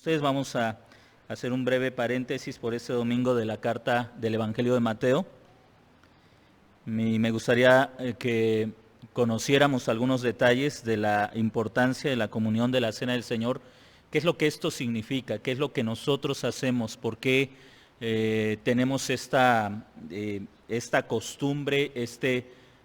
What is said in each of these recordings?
Ustedes vamos a hacer un breve paréntesis por este domingo de la carta del Evangelio de Mateo. Me gustaría que conociéramos algunos detalles de la importancia de la comunión de la Cena del Señor. ¿Qué es lo que esto significa? ¿Qué es lo que nosotros hacemos? ¿Por qué tenemos esta costumbre,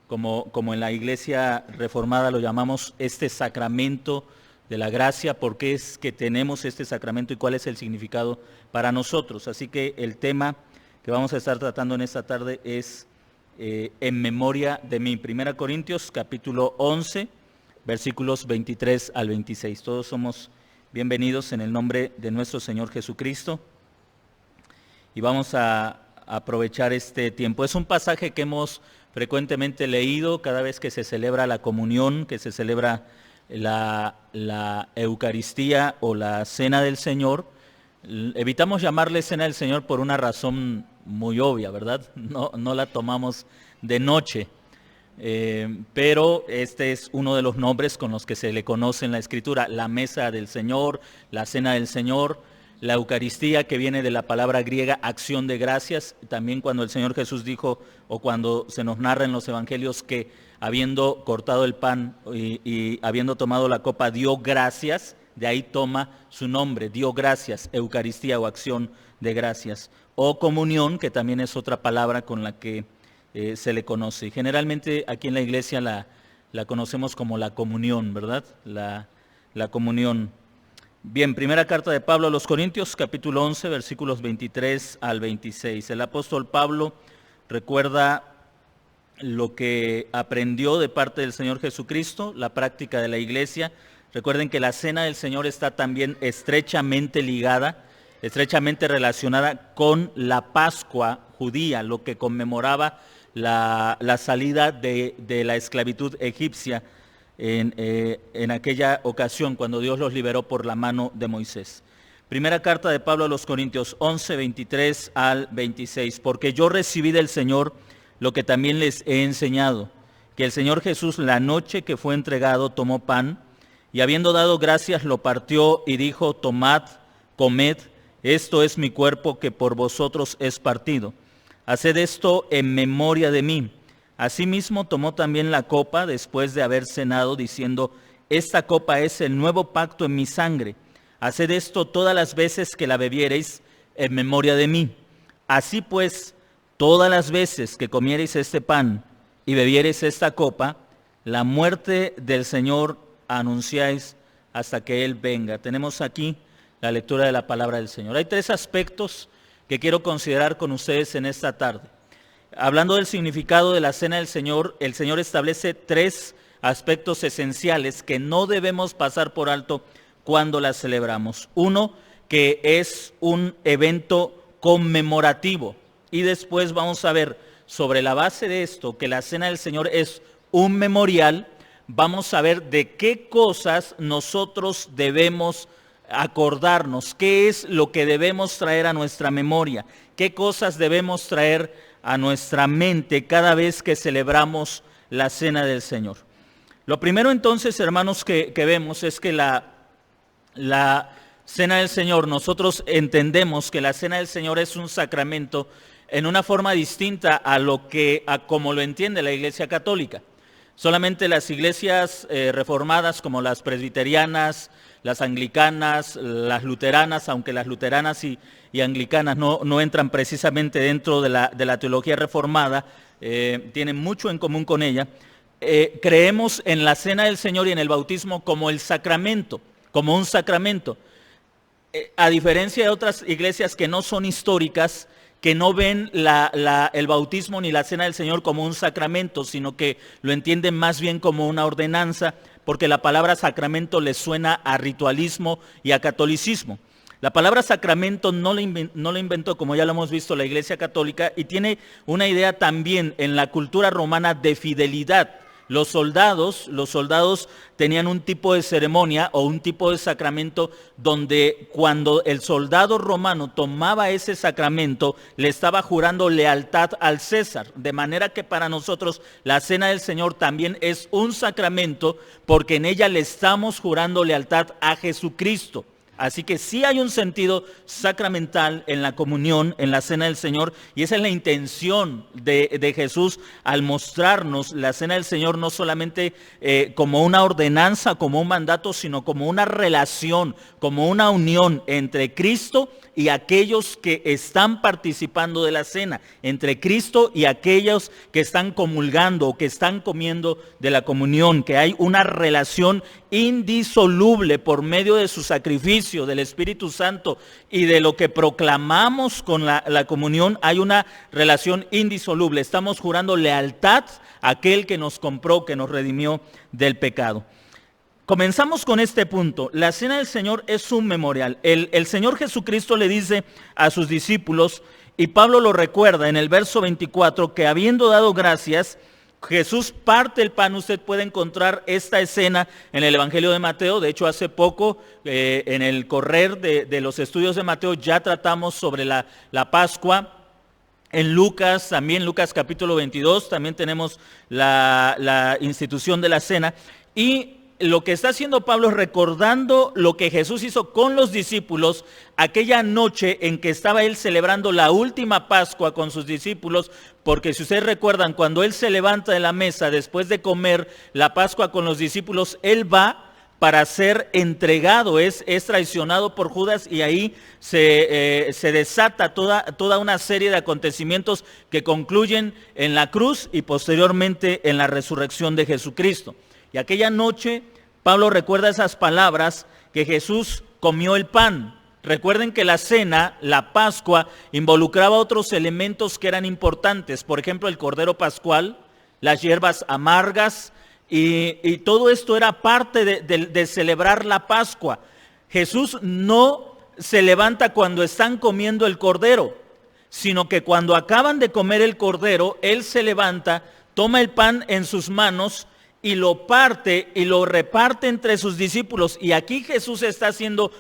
como en la Iglesia Reformada lo llamamos, este sacramento de la gracia? ¿Por qué es que tenemos este sacramento y cuál es el significado para nosotros? Así que el tema que vamos a estar tratando en esta tarde es en memoria de mí. 1 Corintios capítulo 11, versículos 23 al 26. Todos somos bienvenidos en el nombre de nuestro Señor Jesucristo. Y vamos a aprovechar este tiempo. Es un pasaje que hemos frecuentemente leído cada vez que se celebra la comunión, que se celebra la Eucaristía o la Cena del Señor. Evitamos llamarle Cena del Señor por una razón muy obvia, ¿verdad? No la tomamos de noche, pero este es uno de los nombres con los que se le conoce en la Escritura: la mesa del Señor, la Cena del Señor, la Eucaristía, que viene de la palabra griega acción de gracias. También cuando el Señor Jesús dijo, o cuando se nos narra en los evangelios, que habiendo cortado el pan y habiendo tomado la copa, dio gracias, de ahí toma su nombre, dio gracias, Eucaristía o acción de gracias. O comunión, que también es otra palabra con la que se le conoce. Generalmente aquí en la iglesia la conocemos como la comunión, ¿verdad? La comunión. Bien, primera carta de Pablo a los Corintios, capítulo 11, versículos 23 al 26. El apóstol Pablo recuerda lo que aprendió de parte del Señor Jesucristo, la práctica de la iglesia. Recuerden que la Cena del Señor está también estrechamente ligada, estrechamente relacionada con la Pascua judía, lo que conmemoraba la salida de la esclavitud egipcia en aquella ocasión, cuando Dios los liberó por la mano de Moisés. Primera carta de Pablo a los Corintios 11, 23 al 26. Porque yo recibí del Señor lo que también les he enseñado, que el Señor Jesús, la noche que fue entregado, tomó pan, y habiendo dado gracias, lo partió y dijo: tomad, comed, esto es mi cuerpo que por vosotros es partido. Haced esto en memoria de mí. Asimismo tomó también la copa después de haber cenado, diciendo: esta copa es el nuevo pacto en mi sangre. Haced esto todas las veces que la bebiereis en memoria de mí. Así pues, todas las veces que comiereis este pan y bebiereis esta copa, la muerte del Señor anunciáis hasta que Él venga. Tenemos aquí la lectura de la palabra del Señor. Hay tres aspectos que quiero considerar con ustedes en esta tarde. Hablando del significado de la Cena del Señor, el Señor establece tres aspectos esenciales que no debemos pasar por alto cuando la celebramos. Uno, que es un evento conmemorativo. Y después vamos a ver, sobre la base de esto, que la Cena del Señor es un memorial. Vamos a ver de qué cosas nosotros debemos acordarnos, qué es lo que debemos traer a nuestra memoria, qué cosas debemos traer a nuestra mente cada vez que celebramos la Cena del Señor. Lo primero entonces, hermanos, que vemos es que la Cena del Señor, nosotros entendemos que la Cena del Señor es un sacramento en una forma distinta a como lo entiende la Iglesia Católica. Solamente las iglesias reformadas, como las presbiterianas, las anglicanas, las luteranas, aunque las luteranas y anglicanas no entran precisamente dentro de la teología reformada, tienen mucho en común con ella. Creemos en la Cena del Señor y en el bautismo como el sacramento, como un sacramento. A diferencia de otras iglesias que no son históricas, que no ven el bautismo ni la Cena del Señor como un sacramento, sino que lo entienden más bien como una ordenanza, porque la palabra sacramento les suena a ritualismo y a catolicismo. La palabra sacramento no la inventó, como ya lo hemos visto, la Iglesia Católica, y tiene una idea también en la cultura romana de fidelidad. Los soldados tenían un tipo de ceremonia o un tipo de sacramento donde cuando el soldado romano tomaba ese sacramento le estaba jurando lealtad al César. De manera que para nosotros la Cena del Señor también es un sacramento porque en ella le estamos jurando lealtad a Jesucristo. Así que sí hay un sentido sacramental en la comunión, en la cena del Señor, y esa es la intención de Jesús al mostrarnos la cena del Señor no solamente como una ordenanza, como un mandato, sino como una relación, como una unión entre Cristo y aquellos que están participando de la cena, entre Cristo y aquellos que están comulgando o que están comiendo de la comunión, que hay una relación indisoluble por medio de su sacrificio, del Espíritu Santo y de lo que proclamamos con la comunión. Hay una relación indisoluble. Estamos jurando lealtad a aquel que nos compró, que nos redimió del pecado. Comenzamos con este punto. La cena del Señor es un memorial. El Señor Jesucristo le dice a sus discípulos, y Pablo lo recuerda en el verso 24, que habiendo dado gracias, Jesús parte el pan. Usted puede encontrar esta escena en el Evangelio de Mateo. De hecho, hace poco, en el correr de los estudios de Mateo, ya tratamos sobre la Pascua. En Lucas, también Lucas capítulo 22, también tenemos la institución de la cena. Y lo que está haciendo Pablo es recordando lo que Jesús hizo con los discípulos aquella noche en que estaba él celebrando la última Pascua con sus discípulos, porque si ustedes recuerdan, cuando él se levanta de la mesa después de comer la Pascua con los discípulos, él va para ser entregado, es traicionado por Judas, y ahí se desata toda una serie de acontecimientos que concluyen en la cruz y posteriormente en la resurrección de Jesucristo. Y aquella noche Pablo recuerda esas palabras que Jesús comió el pan. Recuerden que la cena, la Pascua, involucraba otros elementos que eran importantes. Por ejemplo, el cordero pascual, las hierbas amargas, y todo esto era parte de celebrar la Pascua. Jesús no se levanta cuando están comiendo el cordero, sino que cuando acaban de comer el cordero, Él se levanta, toma el pan en sus manos y lo parte y lo reparte entre sus discípulos. Y aquí Jesús está haciendo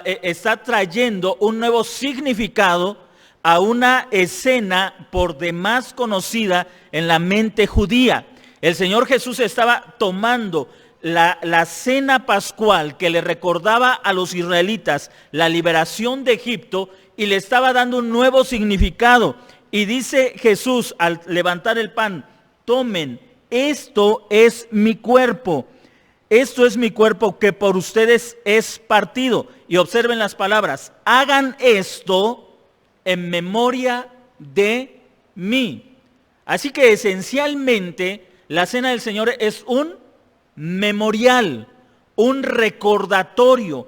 está trayendo un nuevo significado a una escena por demás conocida en la mente judía. El Señor Jesús estaba tomando la cena pascual que le recordaba a los israelitas la liberación de Egipto y le estaba dando un nuevo significado. Y dice Jesús al levantar el pan: tomen, esto es mi cuerpo. Esto es mi cuerpo que por ustedes es partido. Y observen las palabras: hagan esto en memoria de mí. Así que esencialmente la cena del Señor es un memorial, un recordatorio,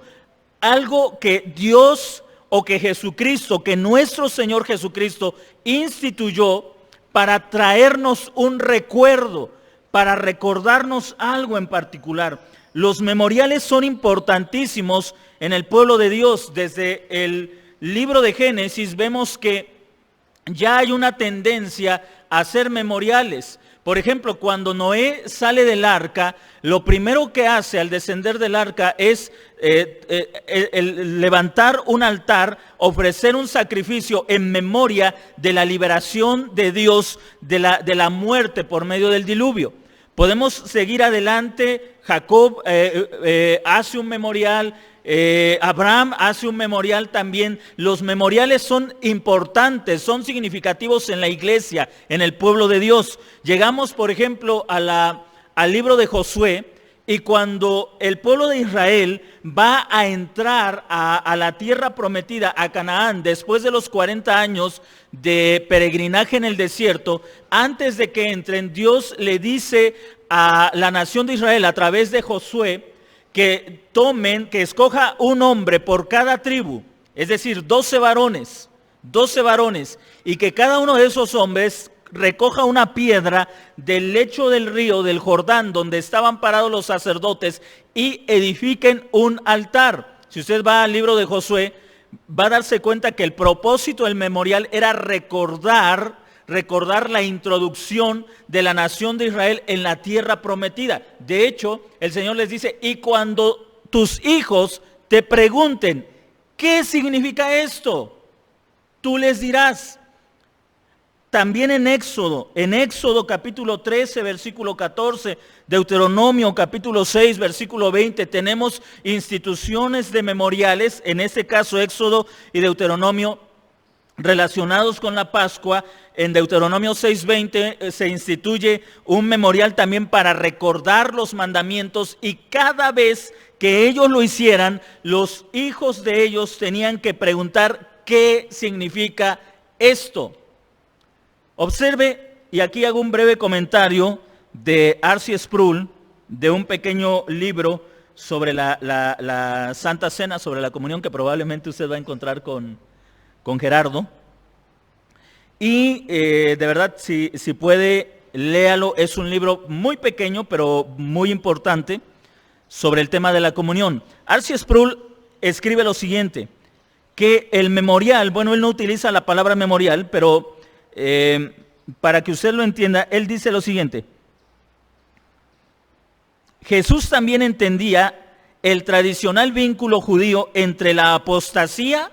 algo que Dios o que Jesucristo, que nuestro Señor Jesucristo instituyó para traernos un recuerdo, para recordarnos algo en particular. Los memoriales son importantísimos en el pueblo de Dios. Desde el libro de Génesis vemos que ya hay una tendencia a hacer memoriales. Por ejemplo, cuando Noé sale del arca, lo primero que hace al descender del arca es levantar un altar, ofrecer un sacrificio en memoria de la liberación de Dios de la muerte por medio del diluvio. Podemos seguir adelante. Jacob hace un memorial, Abraham hace un memorial también. Los memoriales son importantes, son significativos en la iglesia, en el pueblo de Dios. Llegamos, por ejemplo, al libro de Josué, y cuando el pueblo de Israel va a entrar a la tierra prometida, a Canaán, después de los 40 años de peregrinaje en el desierto, antes de que entren, Dios le dice a la nación de Israel a través de Josué que escoja un hombre por cada tribu, es decir, 12 varones, y que cada uno de esos hombres recoja una piedra del lecho del río del Jordán donde estaban parados los sacerdotes y edifiquen un altar. Si usted va al libro de Josué, va a darse cuenta que el propósito del memorial era recordar la introducción de la nación de Israel en la tierra prometida. De hecho, el Señor les dice: y cuando tus hijos te pregunten, ¿qué significa esto?, tú les dirás. también en Éxodo capítulo 13, versículo 14, Deuteronomio capítulo 6, versículo 20, tenemos instituciones de memoriales, en este caso Éxodo y Deuteronomio, relacionados con la Pascua. En Deuteronomio 6:20 se instituye un memorial también para recordar los mandamientos, y cada vez que ellos lo hicieran, los hijos de ellos tenían que preguntar qué significa esto. Observe, y aquí hago un breve comentario de R.C. Sproul, de un pequeño libro sobre la Santa Cena, sobre la comunión, que probablemente usted va a encontrar con Gerardo. Y de verdad, si puede, léalo. Es un libro muy pequeño, pero muy importante, sobre el tema de la comunión. R.C. Sproul escribe lo siguiente, que el memorial, bueno, él no utiliza la palabra memorial, pero para que usted lo entienda, él dice lo siguiente: Jesús también entendía el tradicional vínculo judío entre la apostasía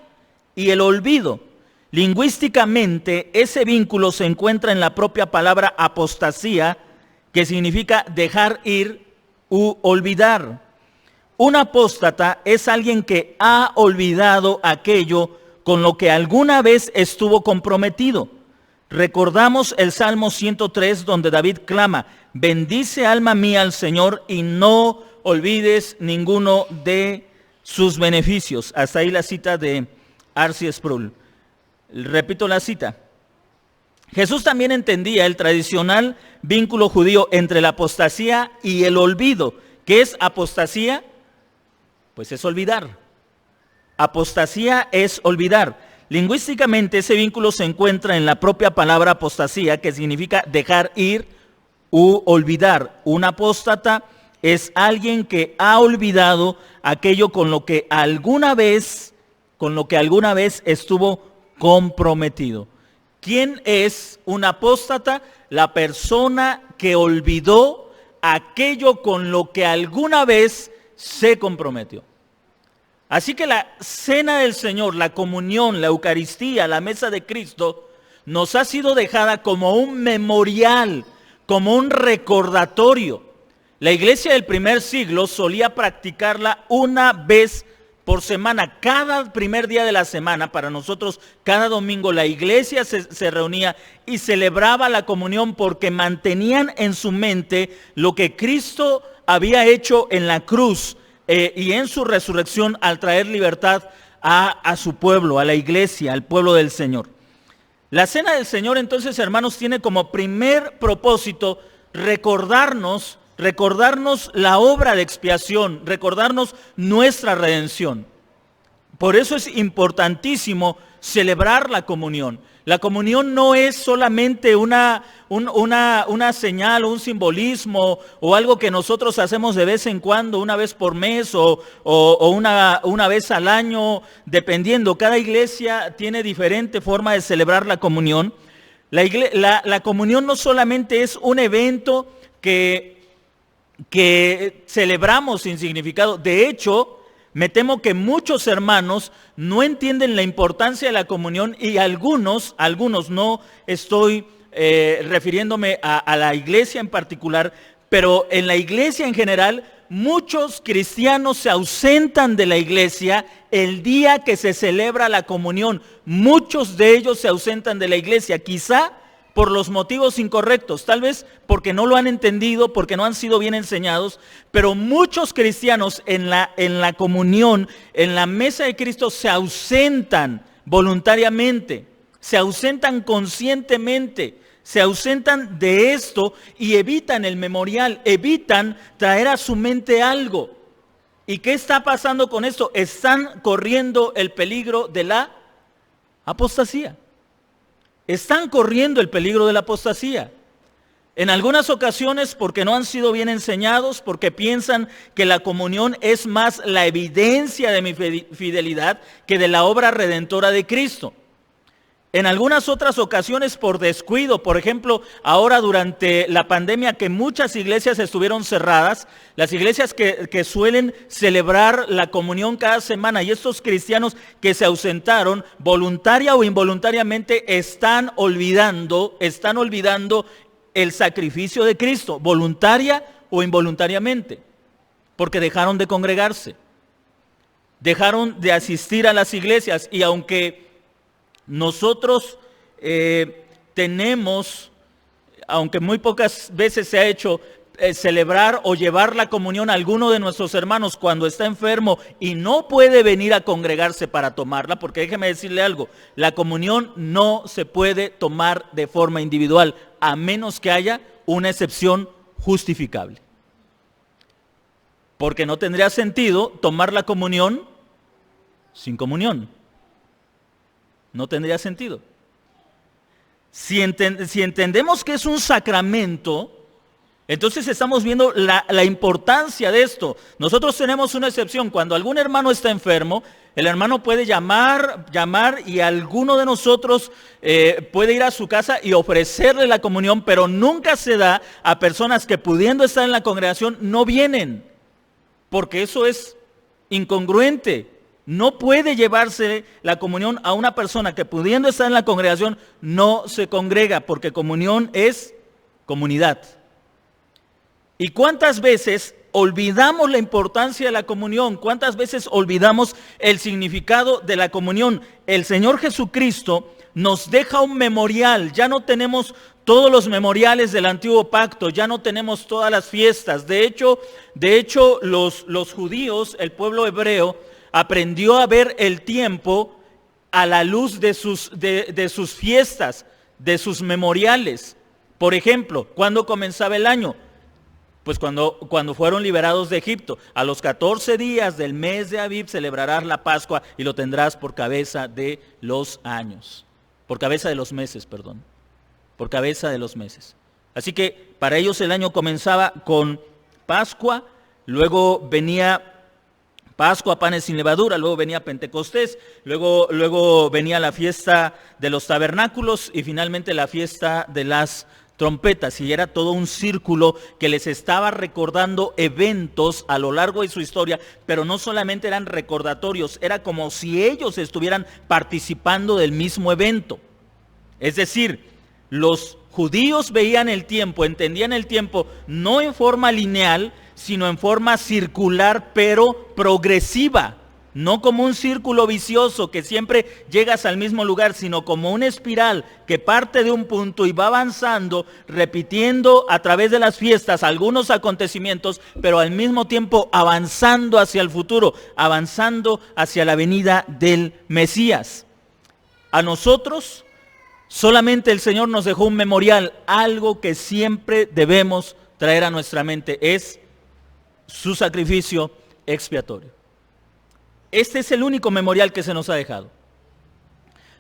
y el olvido. Lingüísticamente, ese vínculo se encuentra en la propia palabra apostasía, que significa dejar ir u olvidar. Un apóstata es alguien que ha olvidado aquello con lo que alguna vez estuvo comprometido. Recordamos el Salmo 103, donde David clama: bendice alma mía al Señor y no olvides ninguno de sus beneficios. Hasta ahí la cita de R.C. Sproul. Repito la cita. Jesús también entendía el tradicional vínculo judío entre la apostasía y el olvido. ¿Qué es apostasía? Pues es olvidar. Apostasía es olvidar. Lingüísticamente, ese vínculo se encuentra en la propia palabra apostasía, que significa dejar ir u olvidar. Un apóstata es alguien que ha olvidado aquello con lo que alguna vez estuvo comprometido. ¿Quién es un apóstata? La persona que olvidó aquello con lo que alguna vez se comprometió. Así que la cena del Señor, la comunión, la Eucaristía, la mesa de Cristo, nos ha sido dejada como un memorial, como un recordatorio. La iglesia del primer siglo solía practicarla una vez por semana, cada primer día de la semana. Para nosotros, cada domingo la iglesia se reunía y celebraba la comunión, porque mantenían en su mente lo que Cristo había hecho en la cruz y en su resurrección, al traer libertad a su pueblo, a la iglesia, al pueblo del Señor. La cena del Señor, entonces, hermanos, tiene como primer propósito recordarnos la obra de expiación, recordarnos nuestra redención. Por eso es importantísimo celebrar la comunión. La comunión no es solamente una señal, un simbolismo o algo que nosotros hacemos de vez en cuando, una vez por mes o una vez al año, dependiendo. Cada iglesia tiene diferente forma de celebrar la comunión. La comunión no solamente es un evento que celebramos sin significado. De hecho, me temo que muchos hermanos no entienden la importancia de la comunión, y algunos, no estoy refiriéndome a la iglesia en particular, pero en la iglesia en general, muchos cristianos se ausentan de la iglesia el día que se celebra la comunión. Muchos de ellos se ausentan de la iglesia, quizá por los motivos incorrectos, tal vez porque no lo han entendido, porque no han sido bien enseñados, pero muchos cristianos en la comunión, en la mesa de Cristo, se ausentan voluntariamente, se ausentan conscientemente, se ausentan de esto y evitan el memorial, evitan traer a su mente algo. ¿Y qué está pasando con esto? Están corriendo el peligro de la apostasía. Están corriendo el peligro de la apostasía. En algunas ocasiones porque no han sido bien enseñados, porque piensan que la comunión es más la evidencia de mi fidelidad que de la obra redentora de Cristo. En algunas otras ocasiones por descuido, por ejemplo, ahora durante la pandemia que muchas iglesias estuvieron cerradas, las iglesias que suelen celebrar la comunión cada semana y estos cristianos que se ausentaron, voluntaria o involuntariamente, están olvidando el sacrificio de Cristo, voluntaria o involuntariamente, porque dejaron de congregarse, dejaron de asistir a las iglesias y aunque nosotros tenemos, aunque muy pocas veces se ha hecho, celebrar o llevar la comunión a alguno de nuestros hermanos cuando está enfermo y no puede venir a congregarse para tomarla, porque déjeme decirle algo, la comunión no se puede tomar de forma individual, a menos que haya una excepción justificable. Porque no tendría sentido tomar la comunión sin comunión. No tendría sentido. Si entendemos que es un sacramento, entonces estamos viendo la importancia de esto. Nosotros tenemos una excepción. Cuando algún hermano está enfermo, el hermano puede llamar y alguno de nosotros puede ir a su casa y ofrecerle la comunión, pero nunca se da a personas que pudiendo estar en la congregación no vienen, porque eso es incongruente. No puede llevarse la comunión a una persona que pudiendo estar en la congregación no se congrega, porque comunión es comunidad. ¿Y cuántas veces olvidamos la importancia de la comunión? ¿Cuántas veces olvidamos el significado de la comunión? El Señor Jesucristo nos deja un memorial. Ya no tenemos todos los memoriales del antiguo pacto, ya no tenemos todas las fiestas. De hecho los judíos, el pueblo hebreo, aprendió a ver el tiempo a la luz de sus fiestas, de sus memoriales. Por ejemplo, ¿cuándo comenzaba el año? Pues cuando fueron liberados de Egipto. A los 14 días del mes de Abib celebrarás la Pascua y lo tendrás por cabeza de los años. Por cabeza de los meses, perdón. Por cabeza de los meses. Así que para ellos el año comenzaba con Pascua, luego venía Pascua, panes sin levadura, luego venía Pentecostés, luego venía la fiesta de los tabernáculos y finalmente la fiesta de las trompetas. Y era todo un círculo que les estaba recordando eventos a lo largo de su historia, pero no solamente eran recordatorios, era como si ellos estuvieran participando del mismo evento. Es decir, los judíos veían el tiempo, entendían el tiempo no en forma lineal, sino en forma circular pero progresiva, no como un círculo vicioso que siempre llegas al mismo lugar, sino como una espiral que parte de un punto y va avanzando, repitiendo a través de las fiestas algunos acontecimientos, pero al mismo tiempo avanzando hacia el futuro, avanzando hacia la venida del Mesías. A nosotros solamente el Señor nos dejó un memorial, algo que siempre debemos traer a nuestra mente, es su sacrificio expiatorio. Este es el único memorial que se nos ha dejado.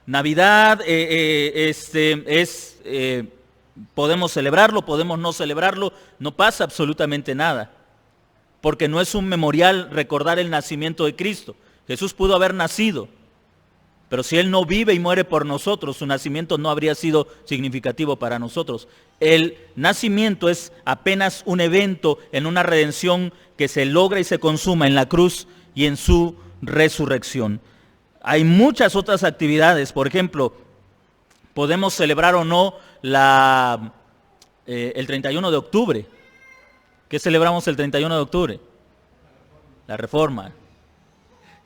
Navidad podemos celebrarlo, podemos no celebrarlo, no pasa absolutamente nada, porque no es un memorial recordar el nacimiento de Cristo. Jesús pudo haber nacido, pero si Él no vive y muere por nosotros, su nacimiento no habría sido significativo para nosotros. El nacimiento es apenas un evento en una redención que se logra y se consuma en la cruz y en su resurrección. Hay muchas otras actividades, por ejemplo, podemos celebrar o no el 31 de octubre. ¿Qué celebramos el 31 de octubre? La Reforma.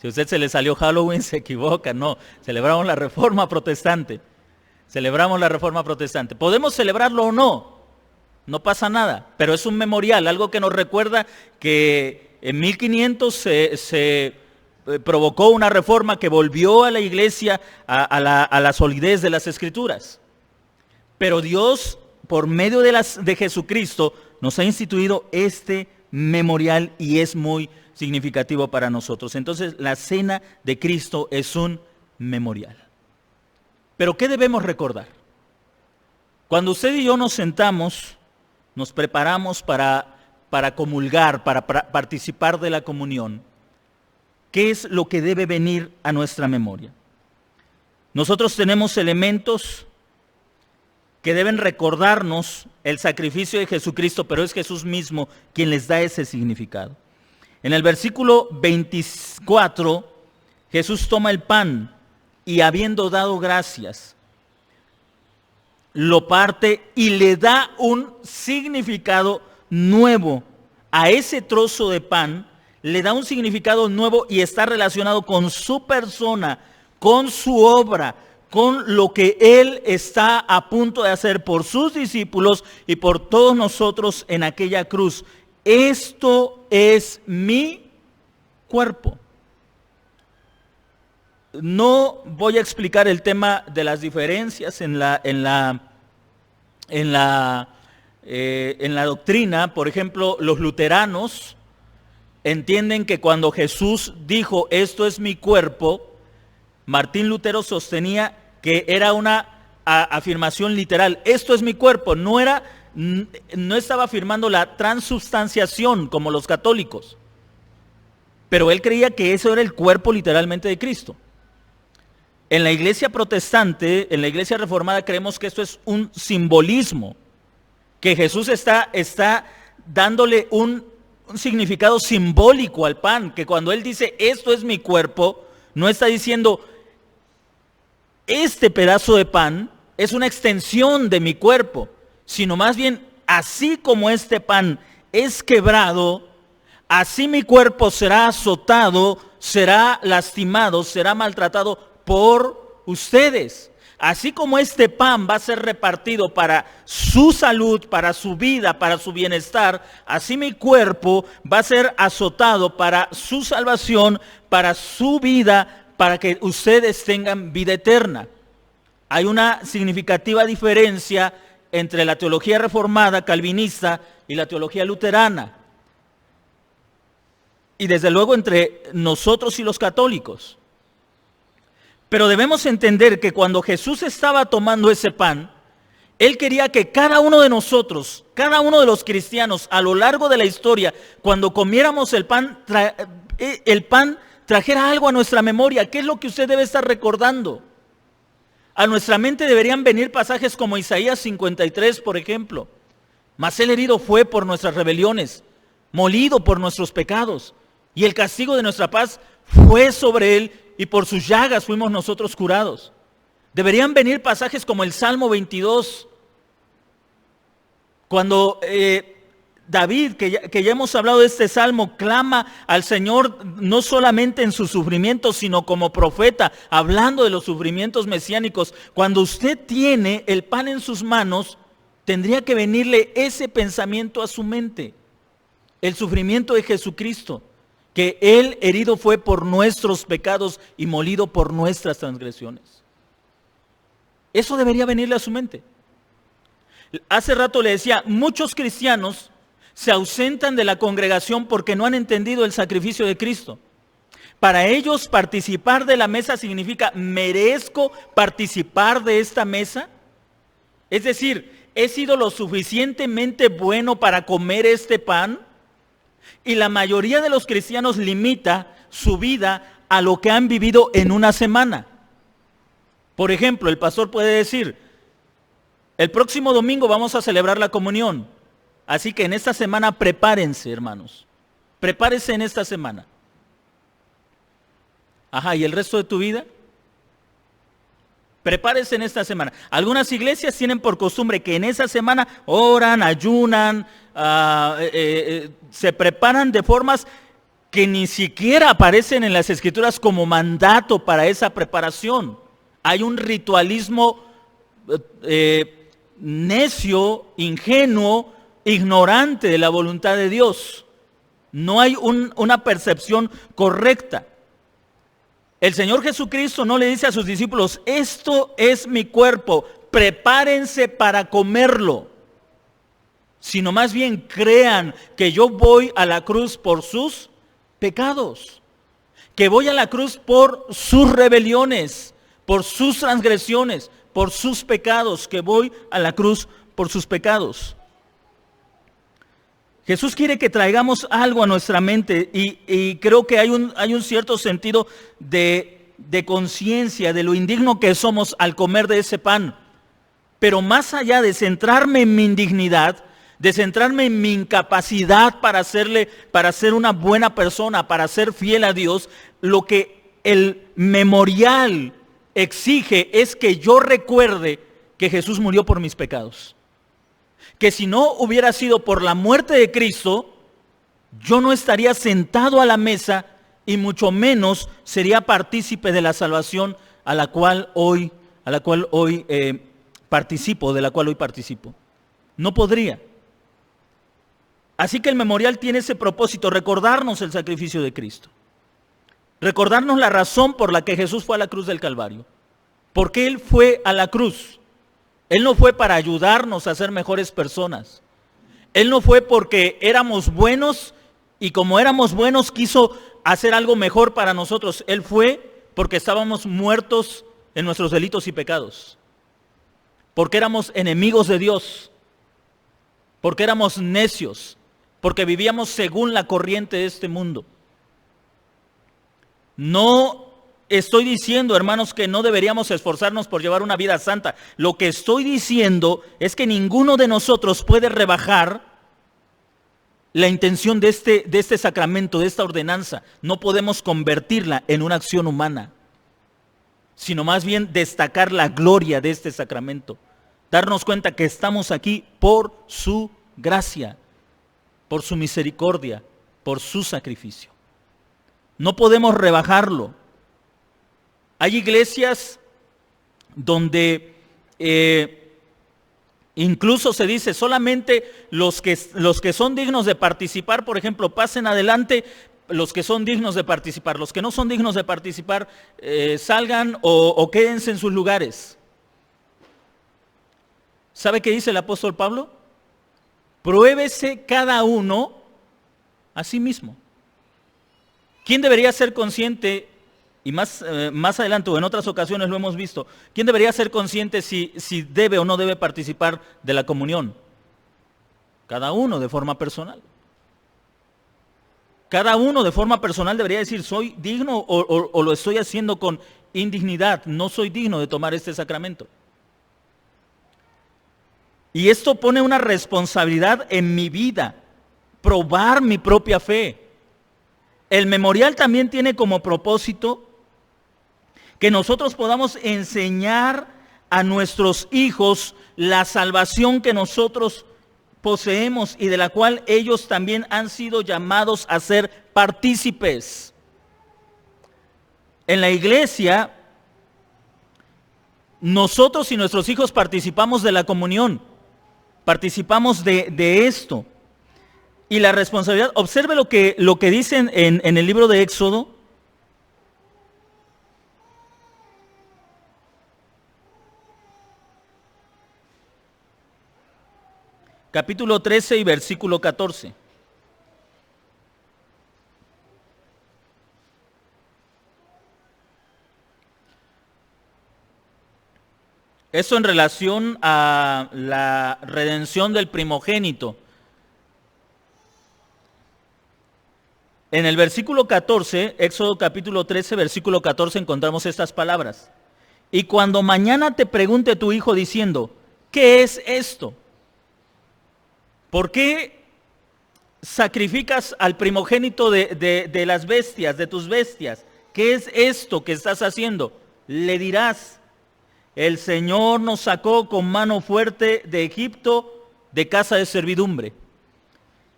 Si a usted se le salió Halloween, se equivoca, no. Celebramos la Reforma Protestante. Celebramos la Reforma Protestante. ¿Podemos celebrarlo o no? No pasa nada, pero es un memorial, algo que nos recuerda que en 1500 se provocó una reforma que volvió a la iglesia a la solidez de las Escrituras. Pero Dios, por medio de Jesucristo, nos ha instituido este memorial y es muy significativo para nosotros. Entonces, la cena de Cristo es un memorial. Pero ¿qué debemos recordar? Cuando usted y yo nos sentamos, nos preparamos para comulgar, para participar de la comunión, ¿qué es lo que debe venir a nuestra memoria? Nosotros tenemos elementos que deben recordarnos el sacrificio de Jesucristo, pero es Jesús mismo quien les da ese significado. En el versículo 24, Jesús toma el pan y habiendo dado gracias, lo parte y le da un significado nuevo a ese trozo de pan, le da un significado nuevo y está relacionado con su persona, con su obra, con lo que Él está a punto de hacer por sus discípulos y por todos nosotros en aquella cruz. Esto es mi cuerpo. No voy a explicar el tema de las diferencias en la doctrina. Por ejemplo, los luteranos entienden que cuando Jesús dijo, esto es mi cuerpo, Martín Lutero sostenía que era una afirmación literal. Esto es mi cuerpo. No estaba afirmando la transubstanciación como los católicos, pero él creía que eso era el cuerpo literalmente de Cristo. En la iglesia protestante, en la iglesia reformada, creemos que esto es un simbolismo, que Jesús está dándole un significado simbólico al pan, que cuando Él dice, esto es mi cuerpo, no está diciendo, este pedazo de pan es una extensión de mi cuerpo, sino más bien, así como este pan es quebrado, así mi cuerpo será azotado, será lastimado, será maltratado por ustedes. Así como este pan va a ser repartido para su salud, para su vida, para su bienestar, así mi cuerpo va a ser azotado para su salvación, para su vida, para que ustedes tengan vida eterna. Hay una significativa diferencia entre la teología reformada, calvinista, y la teología luterana. Y desde luego entre nosotros y los católicos. Pero debemos entender que cuando Jesús estaba tomando ese pan, Él quería que cada uno de nosotros, cada uno de los cristianos, a lo largo de la historia, cuando comiéramos el pan trajera algo a nuestra memoria. ¿Qué es lo que usted debe estar recordando? A nuestra mente deberían venir pasajes como Isaías 53, por ejemplo. Mas Él herido fue por nuestras rebeliones, molido por nuestros pecados, y el castigo de nuestra paz fue sobre Él, y por sus llagas fuimos nosotros curados. Deberían venir pasajes como el Salmo 22, cuando David, que ya hemos hablado de este salmo, clama al Señor no solamente en sus sufrimientos, sino como profeta, hablando de los sufrimientos mesiánicos. Cuando usted tiene el pan en sus manos, tendría que venirle ese pensamiento a su mente, el sufrimiento de Jesucristo, que Él herido fue por nuestros pecados y molido por nuestras transgresiones. Eso debería venirle a su mente. Hace rato le decía, muchos cristianos se ausentan de la congregación porque no han entendido el sacrificio de Cristo. Para ellos participar de la mesa significa, ¿merezco participar de esta mesa? Es decir, ¿he sido lo suficientemente bueno para comer este pan? Y la mayoría de los cristianos limita su vida a lo que han vivido en una semana. Por ejemplo, el pastor puede decir, el próximo domingo vamos a celebrar la comunión. Así que en esta semana prepárense, hermanos. Prepárense en esta semana. Ajá, ¿y el resto de tu vida? Prepárense en esta semana. Algunas iglesias tienen por costumbre que en esa semana oran, ayunan, se preparan de formas que ni siquiera aparecen en las Escrituras como mandato para esa preparación. Hay un ritualismo necio, ingenuo, ignorante de la voluntad de Dios. No hay una percepción correcta. El Señor Jesucristo no le dice a sus discípulos, esto es mi cuerpo, prepárense para comerlo. Sino más bien crean que yo voy a la cruz por sus pecados. Que voy a la cruz por sus rebeliones, por sus transgresiones, por sus pecados. Que voy a la cruz por sus pecados. Jesús quiere que traigamos algo a nuestra mente y creo que hay un cierto sentido de de conciencia de lo indigno que somos al comer de ese pan. Pero más allá de centrarme en mi indignidad, de centrarme en mi incapacidad para ser una buena persona, para ser fiel a Dios, lo que el memorial exige es que yo recuerde que Jesús murió por mis pecados. Que si no hubiera sido por la muerte de Cristo, yo no estaría sentado a la mesa y mucho menos sería partícipe de la salvación a la cual hoy participo. No podría. Así que el memorial tiene ese propósito, recordarnos el sacrificio de Cristo. Recordarnos la razón por la que Jesús fue a la cruz del Calvario. ¿Por qué Él fue a la cruz? Él no fue para ayudarnos a ser mejores personas. Él no fue porque éramos buenos y como éramos buenos quiso hacer algo mejor para nosotros. Él fue porque estábamos muertos en nuestros delitos y pecados. Porque éramos enemigos de Dios. Porque éramos necios. Porque vivíamos según la corriente de este mundo. No estoy diciendo, hermanos, que no deberíamos esforzarnos por llevar una vida santa. Lo que estoy diciendo es que ninguno de nosotros puede rebajar la intención de este sacramento, de esta ordenanza. No podemos convertirla en una acción humana, sino más bien destacar la gloria de este sacramento. Darnos cuenta que estamos aquí por su gracia, por su misericordia, por su sacrificio. No podemos rebajarlo. Hay iglesias donde incluso se dice solamente los que son dignos de participar, por ejemplo, pasen adelante los que son dignos de participar. Los que no son dignos de participar salgan o quédense en sus lugares. ¿Sabe qué dice el apóstol Pablo? Pruébese cada uno a sí mismo. ¿Quién debería ser consciente? Y más adelante o en otras ocasiones lo hemos visto. ¿Quién debería ser consciente si debe o no debe participar de la comunión? Cada uno de forma personal. Cada uno de forma personal debería decir, ¿soy digno o lo estoy haciendo con indignidad? No soy digno de tomar este sacramento. Y esto pone una responsabilidad en mi vida, probar mi propia fe. El memorial también tiene como propósito que nosotros podamos enseñar a nuestros hijos la salvación que nosotros poseemos y de la cual ellos también han sido llamados a ser partícipes. En la iglesia, nosotros y nuestros hijos participamos de la comunión, participamos de esto. Y la responsabilidad, observe lo que dicen en el libro de Éxodo. Capítulo 13 y versículo 14. Eso en relación a la redención del primogénito. En el versículo 14, Éxodo capítulo 13, versículo 14, encontramos estas palabras. Y cuando mañana te pregunte tu hijo diciendo, ¿qué es esto? ¿Por qué sacrificas al primogénito de las bestias, de tus bestias? ¿Qué es esto que estás haciendo? Le dirás, el Señor nos sacó con mano fuerte de Egipto, de casa de servidumbre.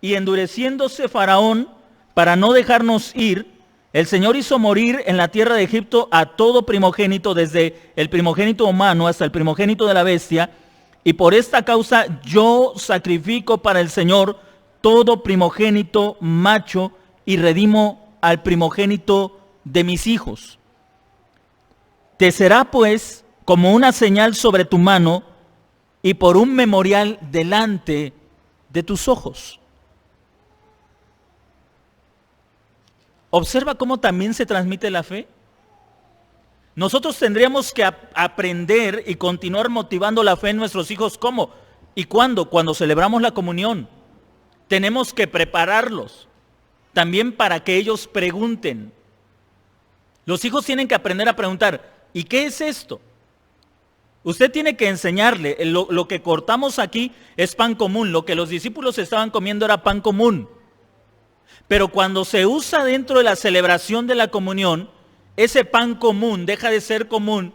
Y endureciéndose Faraón, para no dejarnos ir, el Señor hizo morir en la tierra de Egipto a todo primogénito, desde el primogénito humano hasta el primogénito de la bestia, y por esta causa yo sacrifico para el Señor todo primogénito macho y redimo al primogénito de mis hijos. Te será pues como una señal sobre tu mano y por un memorial delante de tus ojos. Observa cómo también se transmite la fe. Nosotros tendríamos que aprender y continuar motivando la fe en nuestros hijos. ¿Cómo? ¿Y cuándo? Cuando celebramos la comunión. Tenemos que prepararlos también para que ellos pregunten. Los hijos tienen que aprender a preguntar, ¿y qué es esto? Usted tiene que enseñarle, lo que cortamos aquí es pan común, lo que los discípulos estaban comiendo era pan común. Pero cuando se usa dentro de la celebración de la comunión, ese pan común deja de ser común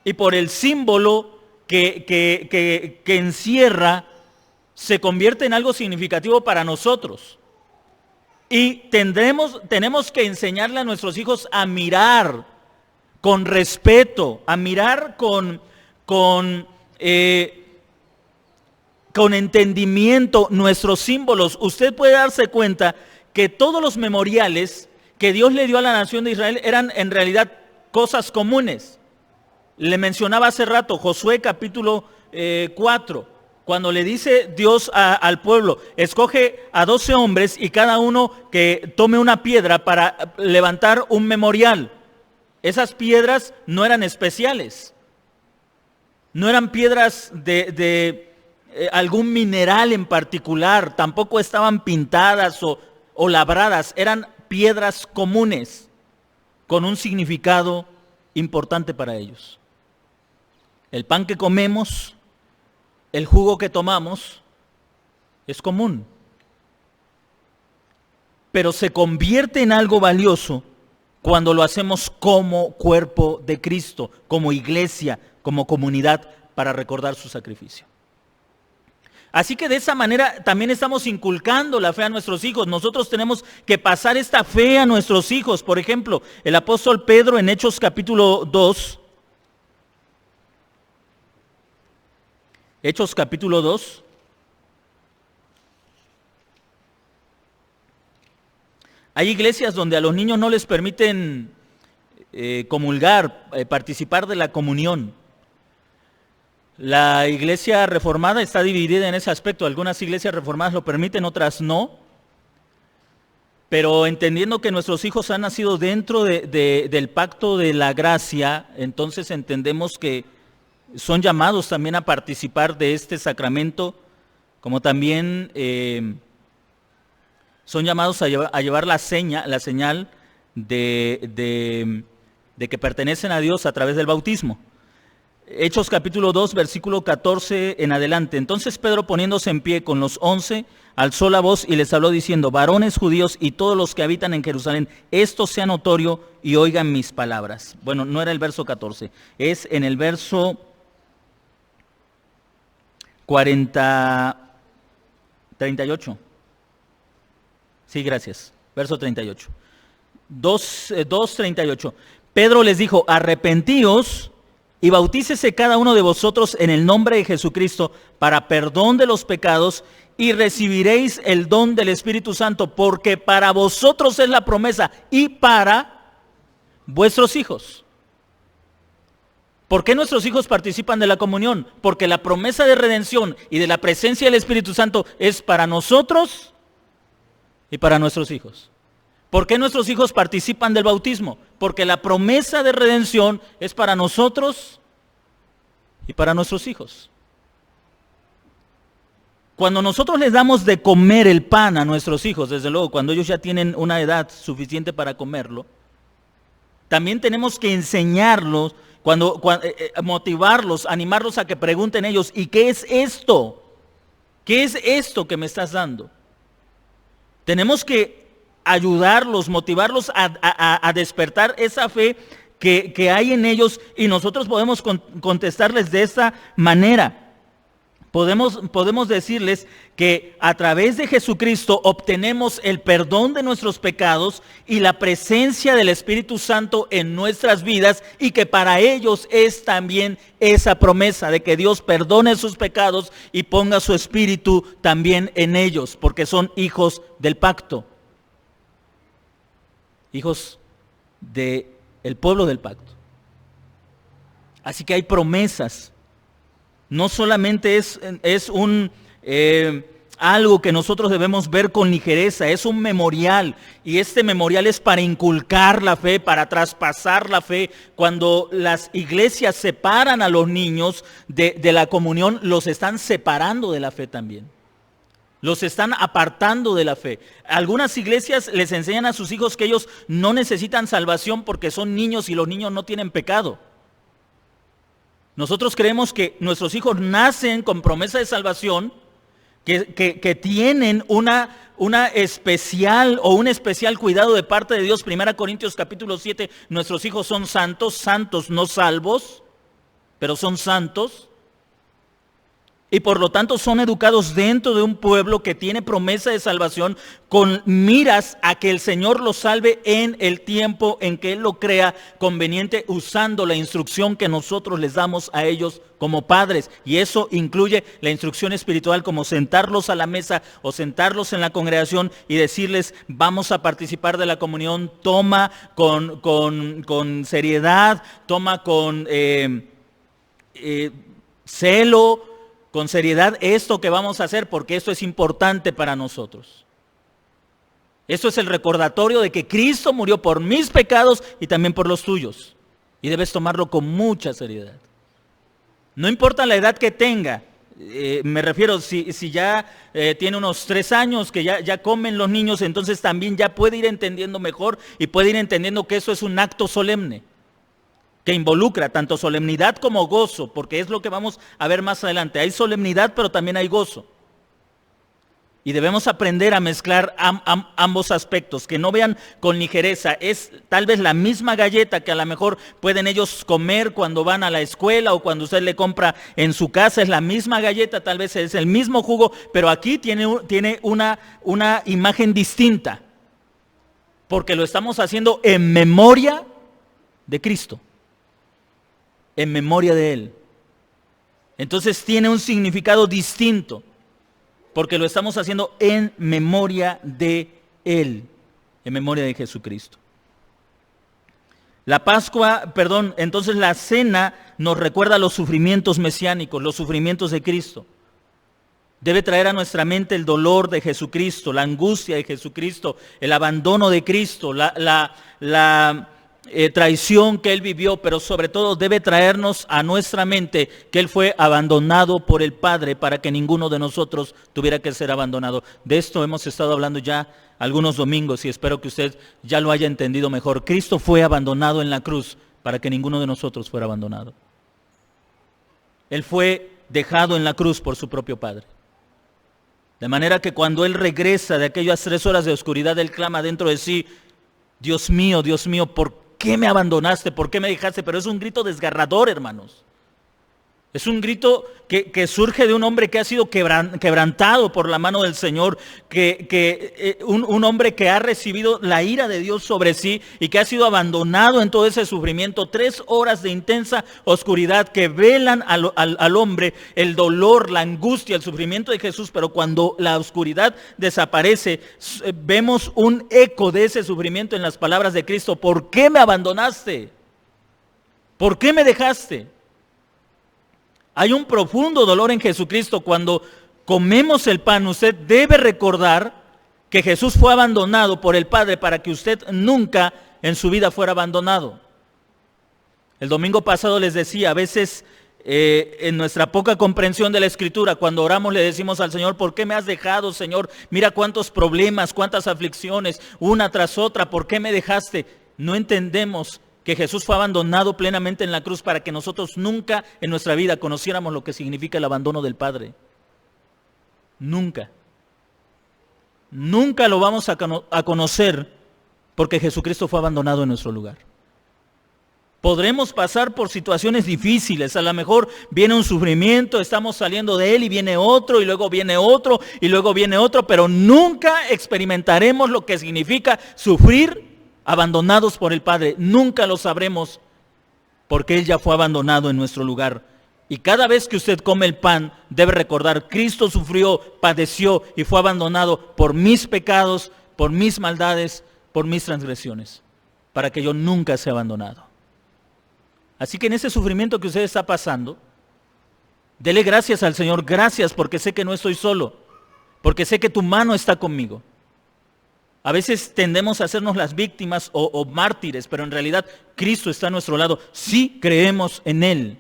y por el símbolo que encierra, se convierte en algo significativo para nosotros. Y tenemos que enseñarle a nuestros hijos a mirar con respeto, a mirar con entendimiento nuestros símbolos. Usted puede darse cuenta que todos los memoriales que Dios le dio a la nación de Israel eran en realidad cosas comunes. Le mencionaba hace rato Josué capítulo 4, cuando le dice Dios al pueblo, escoge a 12 hombres y cada uno que tome una piedra para levantar un memorial. Esas piedras no eran especiales, no eran piedras de algún mineral en particular, tampoco estaban pintadas o labradas, eran piedras comunes con un significado importante para ellos. El pan que comemos, el jugo que tomamos, es común. Pero se convierte en algo valioso cuando lo hacemos como cuerpo de Cristo, como iglesia, como comunidad, para recordar su sacrificio. Así que de esa manera también estamos inculcando la fe a nuestros hijos. Nosotros tenemos que pasar esta fe a nuestros hijos. Por ejemplo, el apóstol Pedro en Hechos capítulo 2, Hechos capítulo 2. Hay iglesias donde a los niños no les permiten comulgar, participar de la comunión. La iglesia reformada está dividida en ese aspecto. Algunas iglesias reformadas lo permiten, otras no. Pero entendiendo que nuestros hijos han nacido dentro del pacto de la gracia, entonces entendemos que son llamados también a participar de este sacramento, como también son llamados a llevar la señal de que pertenecen a Dios a través del bautismo. Hechos capítulo 2, versículo 14 en adelante. Entonces Pedro, poniéndose en pie con los 11, alzó la voz y les habló diciendo, varones judíos y todos los que habitan en Jerusalén, esto sea notorio y oigan mis palabras. Bueno, no era el verso 14, es en el verso 38. Sí, gracias. Verso 38. 2:38. Pedro les dijo, arrepentíos y bautícese cada uno de vosotros en el nombre de Jesucristo para perdón de los pecados y recibiréis el don del Espíritu Santo, porque para vosotros es la promesa y para vuestros hijos. ¿Por qué nuestros hijos participan de la comunión? Porque la promesa de redención y de la presencia del Espíritu Santo es para nosotros y para nuestros hijos. ¿Por qué nuestros hijos participan del bautismo? Porque la promesa de redención es para nosotros y para nuestros hijos. Cuando nosotros les damos de comer el pan a nuestros hijos, desde luego, cuando ellos ya tienen una edad suficiente para comerlo, también tenemos que enseñarlos, motivarlos, animarlos a que pregunten ellos, ¿y qué es esto? ¿Qué es esto que me estás dando? Tenemos que ayudarlos, motivarlos a despertar esa fe que hay en ellos, y nosotros podemos contestarles de esta manera. Podemos decirles que a través de Jesucristo obtenemos el perdón de nuestros pecados y la presencia del Espíritu Santo en nuestras vidas, y que para ellos es también esa promesa de que Dios perdone sus pecados y ponga su Espíritu también en ellos, porque son hijos del pacto. Hijos del pueblo del pacto. Así que hay promesas. No solamente es algo que nosotros debemos ver con ligereza, es un memorial. Y este memorial es para inculcar la fe, para traspasar la fe. Cuando las iglesias separan a los niños de la comunión, los están separando de la fe también. Los están apartando de la fe. Algunas iglesias les enseñan a sus hijos que ellos no necesitan salvación porque son niños y los niños no tienen pecado. Nosotros creemos que nuestros hijos nacen con promesa de salvación, que tienen una especial o un especial cuidado de parte de Dios. 1 Corintios capítulo 7, nuestros hijos son santos, santos no salvos, pero son santos. Y por lo tanto son educados dentro de un pueblo que tiene promesa de salvación con miras a que el Señor los salve en el tiempo en que Él lo crea conveniente, usando la instrucción que nosotros les damos a ellos como padres. Y eso incluye la instrucción espiritual, como sentarlos a la mesa o sentarlos en la congregación y decirles: vamos a participar de la comunión, toma con seriedad, toma con celo, con seriedad esto que vamos a hacer, porque esto es importante para nosotros. Esto es el recordatorio de que Cristo murió por mis pecados y también por los tuyos. Y debes tomarlo con mucha seriedad. No importa la edad que tenga, me refiero, si ya tiene unos 3 años, que ya comen los niños, entonces también ya puede ir entendiendo mejor y puede ir entendiendo que eso es un acto solemne, que involucra tanto solemnidad como gozo, porque es lo que vamos a ver más adelante. Hay solemnidad, pero también hay gozo. Y debemos aprender a mezclar ambos aspectos, que no vean con ligereza. Es tal vez la misma galleta que a lo mejor pueden ellos comer cuando van a la escuela o cuando usted le compra en su casa. Es la misma galleta, tal vez es el mismo jugo, pero aquí tiene una imagen distinta, porque lo estamos haciendo en memoria de Cristo, en memoria de Él. Entonces tiene un significado distinto, porque lo estamos haciendo en memoria de Él, en memoria de Jesucristo. Entonces la cena nos recuerda los sufrimientos mesiánicos, los sufrimientos de Cristo. Debe traer a nuestra mente el dolor de Jesucristo, la angustia de Jesucristo, el abandono de Cristo, la traición que Él vivió, pero sobre todo debe traernos a nuestra mente que Él fue abandonado por el Padre para que ninguno de nosotros tuviera que ser abandonado. De esto hemos estado hablando ya algunos domingos y espero que usted ya lo haya entendido mejor. Cristo fue abandonado en la cruz para que ninguno de nosotros fuera abandonado. Él fue dejado en la cruz por su propio Padre. De manera que cuando Él regresa de aquellas 3 horas de oscuridad, Él clama dentro de sí: Dios mío, ¿por qué me abandonaste? ¿Por qué me dejaste? Pero es un grito desgarrador, hermanos. Es un grito que surge de un hombre que ha sido quebrantado por la mano del Señor, un hombre que ha recibido la ira de Dios sobre sí y que ha sido abandonado en todo ese sufrimiento. 3 horas de intensa oscuridad que velan al hombre el dolor, la angustia, el sufrimiento de Jesús, pero cuando la oscuridad desaparece, vemos un eco de ese sufrimiento en las palabras de Cristo: ¿por qué me abandonaste? ¿Por qué me dejaste? Hay un profundo dolor en Jesucristo. Cuando comemos el pan, usted debe recordar que Jesús fue abandonado por el Padre para que usted nunca en su vida fuera abandonado. El domingo pasado les decía, a veces en nuestra poca comprensión de la Escritura, cuando oramos le decimos al Señor: ¿por qué me has dejado, Señor? Mira cuántos problemas, cuántas aflicciones, una tras otra, ¿por qué me dejaste? No entendemos que Jesús fue abandonado plenamente en la cruz para que nosotros nunca en nuestra vida conociéramos lo que significa el abandono del Padre. Nunca. Nunca lo vamos a conocer porque Jesucristo fue abandonado en nuestro lugar. Podremos pasar por situaciones difíciles, a lo mejor viene un sufrimiento, estamos saliendo de él y viene otro y luego viene otro y luego viene otro, pero nunca experimentaremos lo que significa sufrir abandonados por el Padre. Nunca lo sabremos porque Él ya fue abandonado en nuestro lugar. Y cada vez que usted come el pan, debe recordar: Cristo sufrió, padeció y fue abandonado por mis pecados, por mis maldades, por mis transgresiones, para que yo nunca sea abandonado. Así que en ese sufrimiento que usted está pasando, dele gracias al Señor. Gracias porque sé que no estoy solo, porque sé que tu mano está conmigo. A veces tendemos a hacernos las víctimas o mártires, pero en realidad Cristo está a nuestro lado. Sí creemos en Él.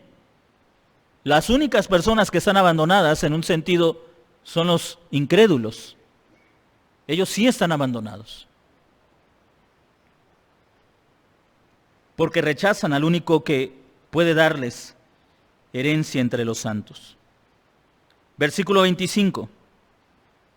Las únicas personas que están abandonadas en un sentido son los incrédulos. Ellos sí están abandonados. Porque rechazan al único que puede darles herencia entre los santos. Versículo 25.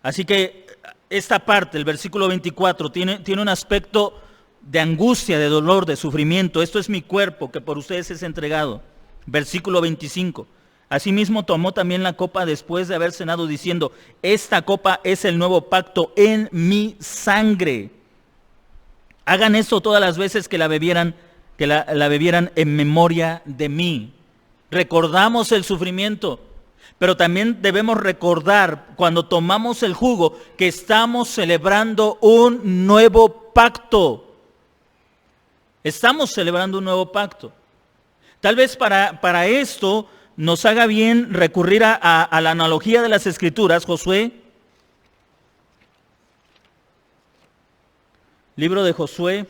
Así que esta parte, el versículo 24, tiene un aspecto de angustia, de dolor, de sufrimiento. Esto es mi cuerpo que por ustedes es entregado. Versículo 25. Asimismo tomó también la copa después de haber cenado diciendo, esta copa es el nuevo pacto en mi sangre. Hagan esto todas las veces que la bebieran en memoria de mí. Recordamos el sufrimiento, pero también debemos recordar cuando tomamos el jugo que estamos celebrando un nuevo pacto. Estamos celebrando un nuevo pacto. Tal vez para esto nos haga bien recurrir a la analogía de las Escrituras. Josué, libro de Josué,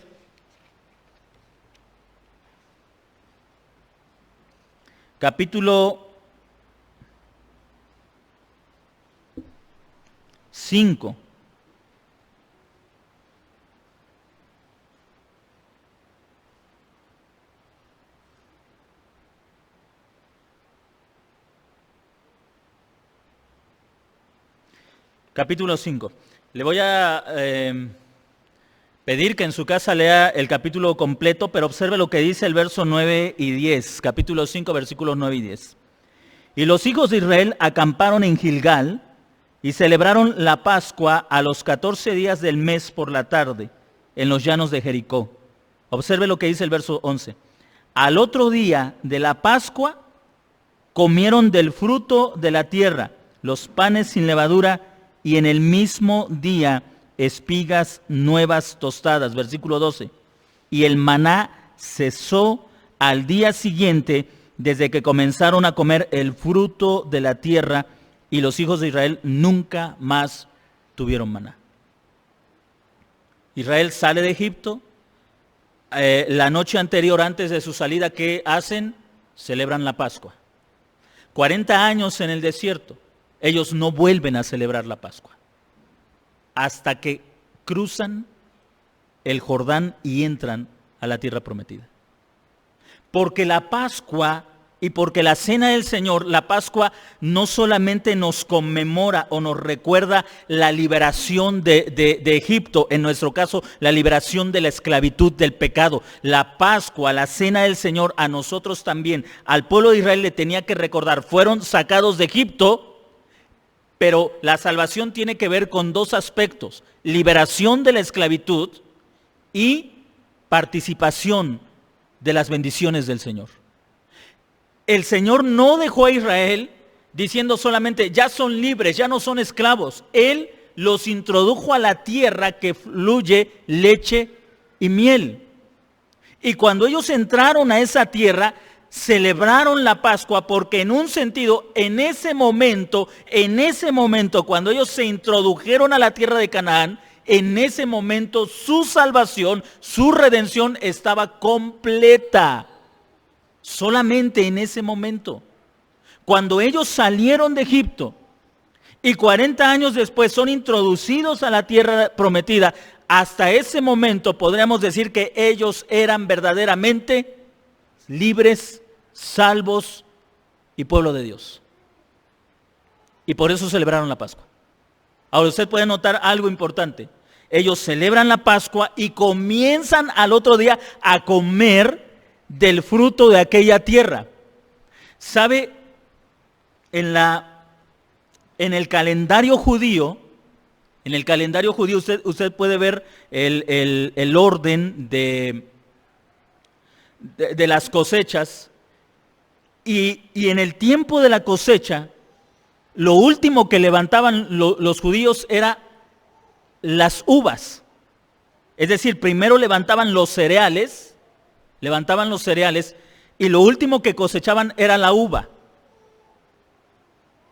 capítulo 5. Capítulo 5. Le voy a pedir que en su casa lea el capítulo completo, pero observe lo que dice el verso 9 y 10. Capítulo 5, versículos 9 y 10. Y los hijos de Israel acamparon en Gilgal y celebraron la Pascua a los 14 días del mes por la tarde en los llanos de Jericó. Observe lo que dice el verso 11. Al otro día de la Pascua comieron del fruto de la tierra, los panes sin levadura, y en el mismo día espigas nuevas tostadas. Versículo 12. Y el maná cesó al día siguiente desde que comenzaron a comer el fruto de la tierra, y los hijos de Israel nunca más tuvieron maná. Israel sale de Egipto. La noche anterior, antes de su salida, ¿qué hacen? Celebran la Pascua. 40 años en el desierto. Ellos no vuelven a celebrar la Pascua hasta que cruzan el Jordán y entran a la tierra prometida. Porque la Pascua y porque la cena del Señor, la Pascua no solamente nos conmemora o nos recuerda la liberación de Egipto, en nuestro caso la liberación de la esclavitud del pecado. La Pascua, la cena del Señor, a nosotros también, al pueblo de Israel le tenía que recordar, fueron sacados de Egipto. Pero la salvación tiene que ver con dos aspectos: liberación de la esclavitud y participación de las bendiciones del Señor. El Señor no dejó a Israel diciendo solamente, ya son libres, ya no son esclavos. Él los introdujo a la tierra que fluye leche y miel. Y cuando ellos entraron a esa tierra, celebraron la Pascua, porque en un sentido, en ese momento, cuando ellos se introdujeron a la tierra de Canaán, en ese momento su salvación, su redención estaba completa. Solamente en ese momento. Cuando ellos salieron de Egipto y 40 años después son introducidos a la tierra prometida, hasta ese momento podríamos decir que ellos eran verdaderamente libres, salvos y pueblo de Dios. Y por eso celebraron la Pascua. Ahora usted puede notar algo importante. Ellos celebran la Pascua y comienzan al otro día a comer del fruto de aquella tierra. ¿Sabe? En el calendario judío, usted puede ver el orden de las cosechas, y en el tiempo de la cosecha, lo último que levantaban los judíos era las uvas. Es decir, primero levantaban los cereales, y lo último que cosechaban era la uva.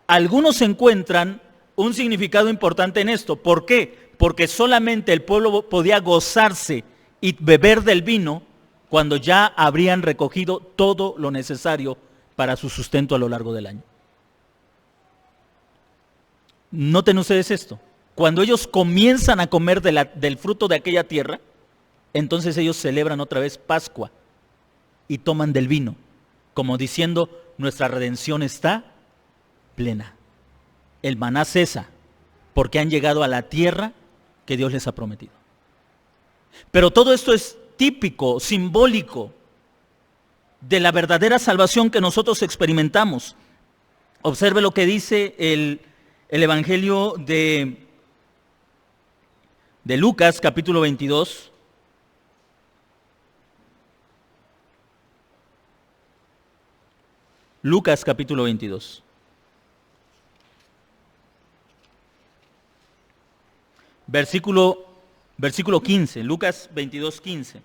Algunos encuentran un significado importante en esto. ¿Por qué? Porque solamente el pueblo podía gozarse y beber del vino cuando ya habrían recogido todo lo necesario para su sustento a lo largo del año. Noten ustedes esto. Cuando ellos comienzan a comer del fruto de aquella tierra, entonces ellos celebran otra vez Pascua y toman del vino, como diciendo, nuestra redención está plena. El maná cesa porque han llegado a la tierra que Dios les ha prometido. Pero todo esto es típico, simbólico de la verdadera salvación que nosotros experimentamos. Observe lo que dice el Evangelio de Lucas, capítulo 22. Lucas, capítulo 22. Versículo 15, Lucas 22, 15.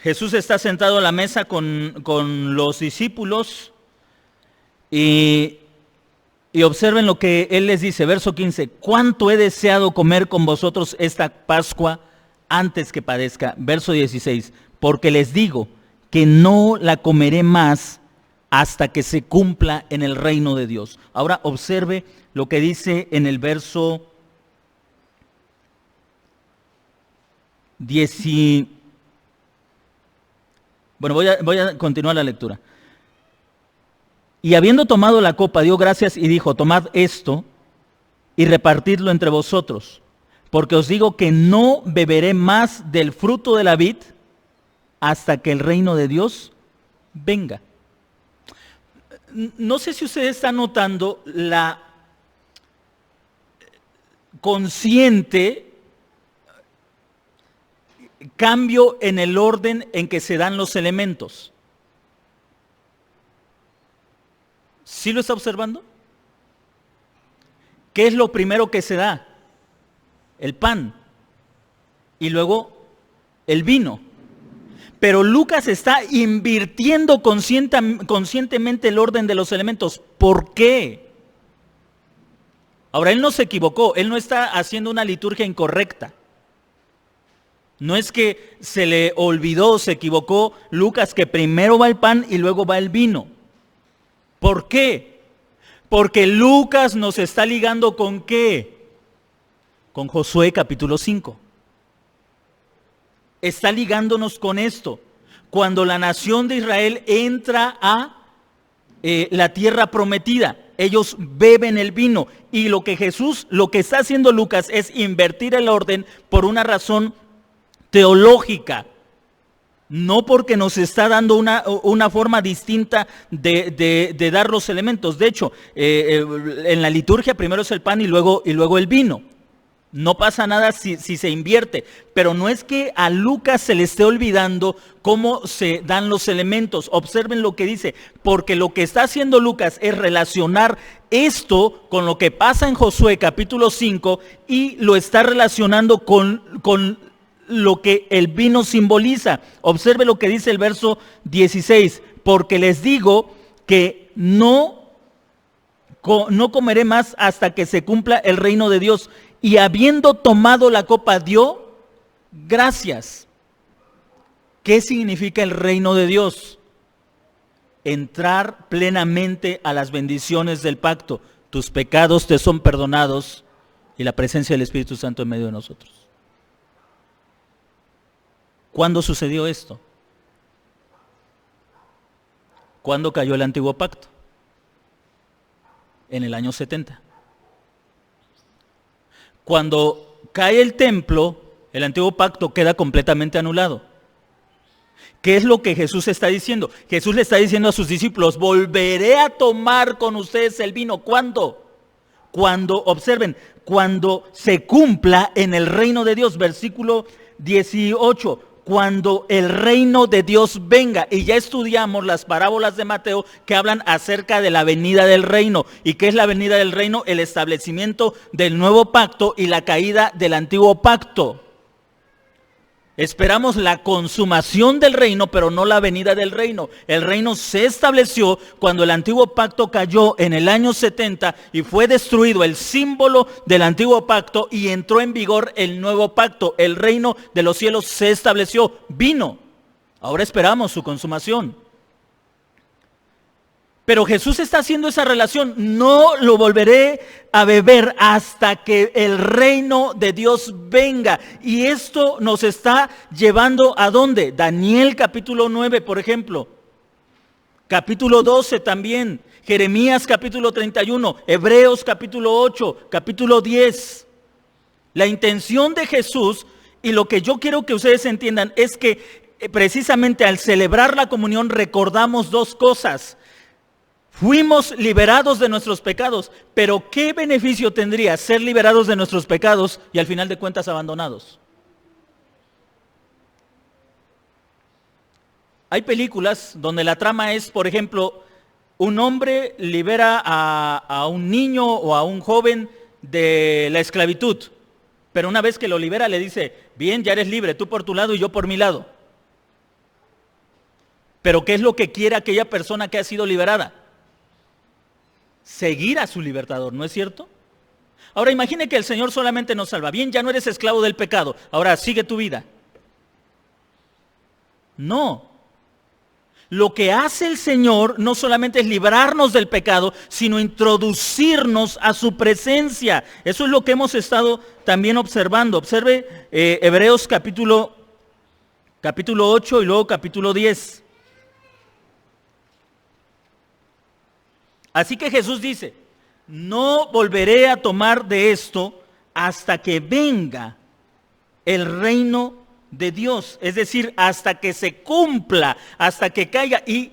Jesús está sentado a la mesa con los discípulos y observen lo que Él les dice, verso 15. ¿Cuánto he deseado comer con vosotros esta Pascua antes que padezca? Verso 16. Porque les digo que no la comeré más hasta que se cumpla en el reino de Dios. Ahora observe lo que dice en el verso 10. Bueno, voy a continuar la lectura. Y habiendo tomado la copa, dio gracias y dijo, tomad esto y repartidlo entre vosotros, porque os digo que no beberé más del fruto de la vid hasta que el reino de Dios venga. No sé si ustedes están notando la consciente cambio en el orden en que se dan los elementos. ¿Sí lo está observando? ¿Qué es lo primero que se da? El pan y luego el vino. Pero Lucas está invirtiendo conscientemente el orden de los elementos. ¿Por qué? Ahora, él no se equivocó, él no está haciendo una liturgia incorrecta. No es que se le olvidó, se equivocó Lucas, que primero va el pan y luego va el vino. ¿Por qué? Porque Lucas nos está ligando ¿con qué? Con Josué capítulo 5. Está ligándonos con esto. Cuando la nación de Israel entra a la tierra prometida, ellos beben el vino. Y lo que está haciendo Lucas es invertir el orden por una razón teológica. No porque nos está dando una forma distinta de dar los elementos. De hecho, en la liturgia primero es el pan y luego el vino. No pasa nada si se invierte, pero no es que a Lucas se le esté olvidando cómo se dan los elementos. Observen lo que dice, porque lo que está haciendo Lucas es relacionar esto con lo que pasa en Josué capítulo 5 y lo está relacionando con lo que el vino simboliza. Observe lo que dice el verso 16, porque les digo que no comeré más hasta que se cumpla el reino de Dios. Y habiendo tomado la copa, dio gracias. ¿Qué significa el reino de Dios? Entrar plenamente a las bendiciones del pacto. Tus pecados te son perdonados y la presencia del Espíritu Santo en medio de nosotros. ¿Cuándo sucedió esto? ¿Cuándo cayó el antiguo pacto? En el año 70. Cuando cae el templo, el antiguo pacto queda completamente anulado. ¿Qué es lo que Jesús está diciendo? Jesús le está diciendo a sus discípulos, volveré a tomar con ustedes el vino. ¿Cuándo? Observen, cuando se cumpla en el reino de Dios, versículo 18, cuando el reino de Dios venga. Y ya estudiamos las parábolas de Mateo que hablan acerca de la venida del reino. ¿Y qué es la venida del reino? El establecimiento del nuevo pacto y la caída del antiguo pacto. Esperamos la consumación del reino, pero no la venida del reino. El reino se estableció cuando el antiguo pacto cayó en el año 70 y fue destruido el símbolo del antiguo pacto y entró en vigor el nuevo pacto. El reino de los cielos se estableció, vino. Ahora esperamos su consumación. Pero Jesús está haciendo esa relación. No lo volveré a beber hasta que el reino de Dios venga. Y esto nos está llevando ¿a dónde? Daniel capítulo 9, por ejemplo. Capítulo 12 también. Jeremías capítulo 31. Hebreos capítulo 8. Capítulo 10. La intención de Jesús, y lo que yo quiero que ustedes entiendan, es que precisamente al celebrar la comunión recordamos dos cosas. Fuimos liberados de nuestros pecados, pero ¿qué beneficio tendría ser liberados de nuestros pecados y al final de cuentas abandonados? Hay películas donde la trama es, por ejemplo, un hombre libera a un niño o a un joven de la esclavitud, pero una vez que lo libera le dice, bien, ya eres libre, tú por tu lado y yo por mi lado. Pero ¿qué es lo que quiere aquella persona que ha sido liberada? Seguir a su libertador, ¿no es cierto? Ahora imagine que el Señor solamente nos salva. Bien, ya no eres esclavo del pecado, ahora sigue tu vida. No. Lo que hace el Señor no solamente es librarnos del pecado, sino introducirnos a su presencia. Eso es lo que hemos estado también observando. Observe Hebreos capítulo 8 y luego capítulo 10. Así que Jesús dice, no volveré a tomar de esto hasta que venga el reino de Dios. Es decir, hasta que se cumpla, hasta que caiga. Y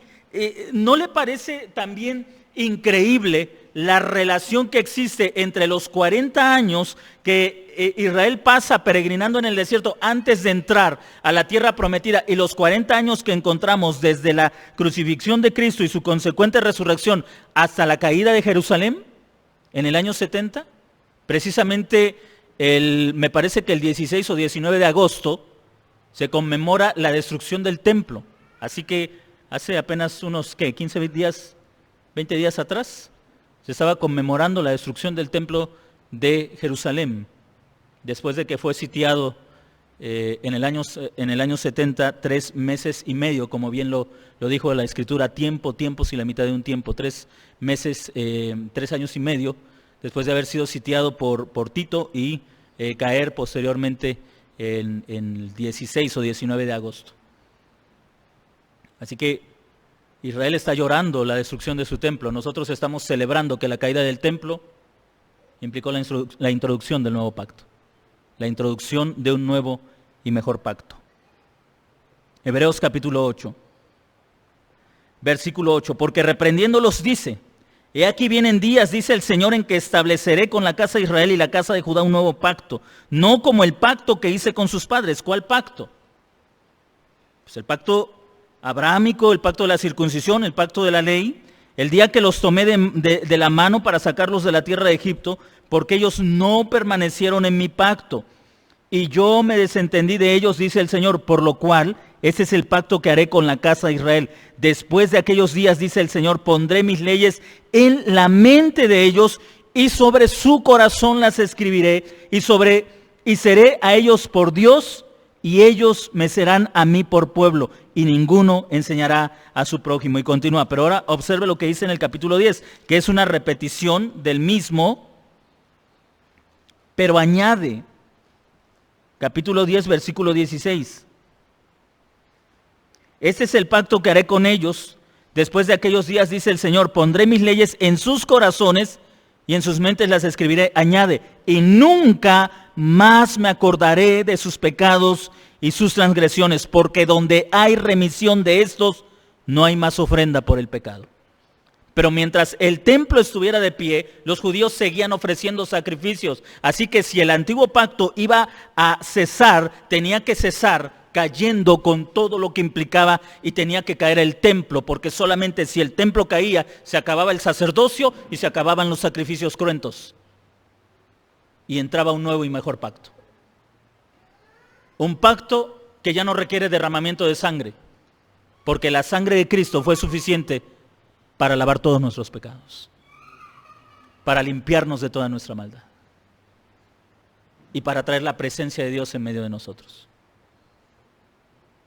¿no le parece también increíble la relación que existe entre los 40 años que Israel pasa peregrinando en el desierto antes de entrar a la tierra prometida y los 40 años que encontramos desde la crucifixión de Cristo y su consecuente resurrección hasta la caída de Jerusalén en el año 70? Precisamente me parece que el 16 o 19 de agosto se conmemora la destrucción del templo. Así que hace apenas unos 15 días, 20 días atrás, se estaba conmemorando la destrucción del templo de Jerusalén, después de que fue sitiado en el año 70, 3 meses y medio, como bien lo dijo la Escritura, tiempos y la mitad de un tiempo, 3 meses, 3 años y medio, después de haber sido sitiado por Tito y caer posteriormente en el 16 o 19 de agosto. Así que Israel está llorando la destrucción de su templo. Nosotros estamos celebrando que la caída del templo implicó la introducción del nuevo pacto, la introducción de un nuevo y mejor pacto. Hebreos capítulo 8, versículo 8, porque reprendiéndolos dice, he aquí vienen días, dice el Señor, en que estableceré con la casa de Israel y la casa de Judá un nuevo pacto, no como el pacto que hice con sus padres. ¿Cuál pacto? Pues el pacto abrahámico, el pacto de la circuncisión, el pacto de la ley, el día que los tomé de la mano para sacarlos de la tierra de Egipto, porque ellos no permanecieron en mi pacto, y yo me desentendí de ellos, dice el Señor, por lo cual ese es el pacto que haré con la casa de Israel. Después de aquellos días, dice el Señor, pondré mis leyes en la mente de ellos, y sobre su corazón las escribiré, y seré a ellos por Dios, y ellos me serán a mí por pueblo, y ninguno enseñará a su prójimo. Y continúa, pero ahora observe lo que dice en el capítulo 10, que es una repetición del mismo, pero añade, capítulo 10, versículo 16. Este es el pacto que haré con ellos, después de aquellos días, dice el Señor, pondré mis leyes en sus corazones, y en sus mentes las escribiré. Añade, y nunca más me acordaré de sus pecados y sus transgresiones, porque donde hay remisión de estos, no hay más ofrenda por el pecado. Pero mientras el templo estuviera de pie, los judíos seguían ofreciendo sacrificios. Así que si el antiguo pacto iba a cesar, tenía que cesar cayendo con todo lo que implicaba, y tenía que caer el templo, porque solamente si el templo caía, se acababa el sacerdocio y se acababan los sacrificios cruentos. Y entraba un nuevo y mejor pacto. Un pacto que ya no requiere derramamiento de sangre, porque la sangre de Cristo fue suficiente para lavar todos nuestros pecados, para limpiarnos de toda nuestra maldad y para traer la presencia de Dios en medio de nosotros.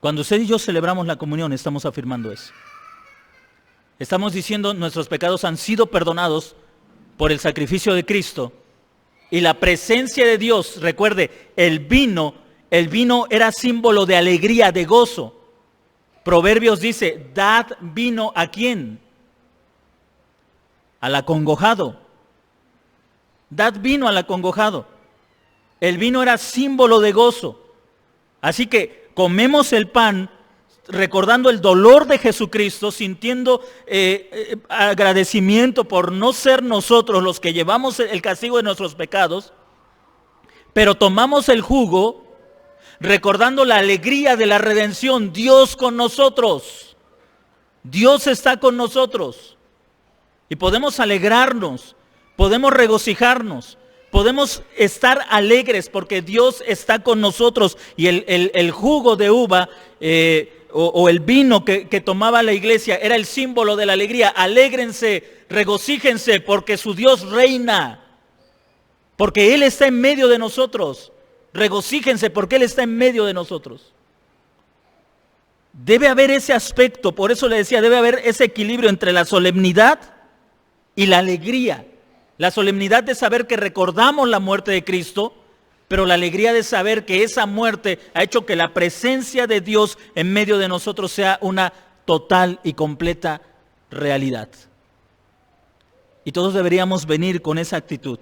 Cuando usted y yo celebramos la comunión, estamos afirmando eso. Estamos diciendo nuestros pecados han sido perdonados por el sacrificio de Cristo. Y la presencia de Dios, recuerde, el vino era símbolo de alegría, de gozo. Proverbios dice, dad vino ¿a quién? Al acongojado. Dad vino al acongojado. El vino era símbolo de gozo. Así que comemos el pan recordando el dolor de Jesucristo, sintiendo agradecimiento por no ser nosotros los que llevamos el castigo de nuestros pecados, pero tomamos el jugo recordando la alegría de la redención. Dios con nosotros. Dios está con nosotros. Y podemos alegrarnos, podemos regocijarnos, podemos estar alegres porque Dios está con nosotros. Y el jugo de uva o el vino que tomaba la iglesia era el símbolo de la alegría. Alégrense, regocíjense porque su Dios reina, porque Él está en medio de nosotros. Regocíjense porque Él está en medio de nosotros. Debe haber ese aspecto, por eso le decía, debe haber ese equilibrio entre la solemnidad y la alegría. La solemnidad de saber que recordamos la muerte de Cristo, pero la alegría de saber que esa muerte ha hecho que la presencia de Dios en medio de nosotros sea una total y completa realidad. Y todos deberíamos venir con esa actitud,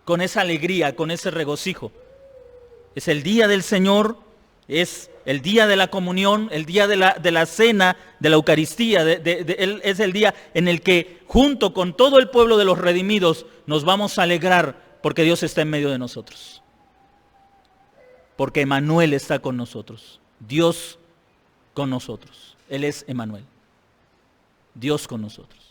con esa alegría, con ese regocijo. Es el día del Señor, es el día de la comunión, el día de la cena, de la Eucaristía, es el día en el que junto con todo el pueblo de los redimidos nos vamos a alegrar porque Dios está en medio de nosotros. Porque Emmanuel está con nosotros, Dios con nosotros. Él es Emmanuel, Dios con nosotros.